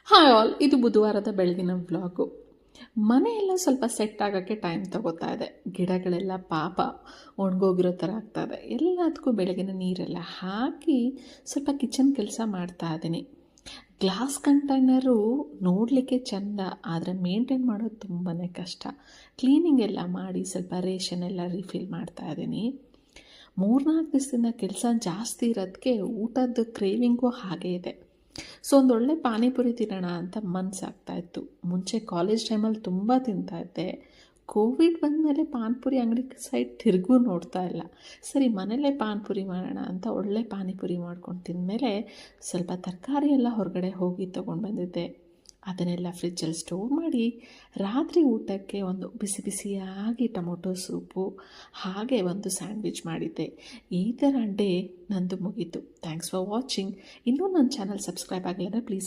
Hi all, ಇದು ಬುಧವಾರದ ಬೆಳಗಿನ vlog. ಮನೆಯೆಲ್ಲ ಸ್ವಲ್ಪ ಸೆಟ್ ಆಗೋಕ್ಕೆ ಟೈಮ್ ತಗೋತಾ ಇದೆ. ಗಿಡಗಳೆಲ್ಲ ಪಾಪ ಒಣಗೋಗಿರೋ ಥರ ಆಗ್ತಾ ಇದೆ. ಎಲ್ಲದಕ್ಕೂ ಬೆಳಗಿನ ನೀರೆಲ್ಲ ಹಾಕಿ ಸ್ವಲ್ಪ ಕಿಚನ್ ಕೆಲಸ ಮಾಡ್ತಾ ಇದ್ದೀನಿ. ಗ್ಲಾಸ್ ಕಂಟೈನರು ನೋಡಲಿಕ್ಕೆ ಚೆಂದ, ಆದರೆ ಮೇಂಟೈನ್ ಮಾಡೋದು ತುಂಬಾ ಕಷ್ಟ. ಕ್ಲೀನಿಂಗ್ ಎಲ್ಲ ಮಾಡಿ ಸ್ವಲ್ಪ ರೇಷನ್ ಎಲ್ಲ ರಿಫಿಲ್ ಮಾಡ್ತಾ ಇದ್ದೀನಿ. 3-4 ದಿವಸದಿಂದ ಕೆಲಸ ಜಾಸ್ತಿ ಇರೋದಕ್ಕೆ ಊಟದ ಕ್ರೇವಿಂಗು ಹಾಗೇ ಇದೆ. ಸೊ ಒಂದೊಳ್ಳೆ ಪಾನಿಪುರಿ ತಿನ್ನೋಣ ಅಂತ ಮನಸ್ಸಾಗ್ತಾಯಿತ್ತು. ಮುಂಚೆ ಕಾಲೇಜ್ ಟೈಮಲ್ಲಿ ತುಂಬ ತಿಂತಾಯಿದ್ದೆ. ಕೋವಿಡ್ ಬಂದಮೇಲೆ ಪಾನಿಪುರಿ ಅಂಗಡಿ ಸೈಡ್ ತಿರುಗೂ ನೋಡ್ತಾ ಇಲ್ಲ. ಸರಿ, ಮನೇಲೇ ಪಾನಿಪುರಿ ಮಾಡೋಣ ಅಂತ ಒಳ್ಳೆ ಪಾನಿಪುರಿ ಮಾಡ್ಕೊಂಡು ತಿಂದಮೇಲೆ ಸ್ವಲ್ಪ ತರಕಾರಿ ಎಲ್ಲ ಹೊರಗಡೆ ಹೋಗಿ ತೊಗೊಂಡು ಬಂದಿದ್ದೆ. ಅದನ್ನೆಲ್ಲ ಫ್ರಿಜ್ಜಲ್ಲಿ ಸ್ಟೋರ್ ಮಾಡಿ ರಾತ್ರಿ ಊಟಕ್ಕೆ ಒಂದು ಬಿಸಿ ಬಿಸಿಯಾಗಿ ಟೊಮೊಟೊ ಸೂಪು ಹಾಗೆ ಒಂದು ಸ್ಯಾಂಡ್ವಿಚ್ ಮಾಡಿದ್ದೆ. ಈ ಥರ ಡೇ ನಂದು ಮುಗೀತು. Thanks for watching. ಇನ್ನೂ ನನ್ನ ಚಾನಲ್ ಸಬ್ಸ್ಕ್ರೈಬ್ ಆಗಿಲ್ಲ ಅಂದರೆ ಪ್ಲೀಸ್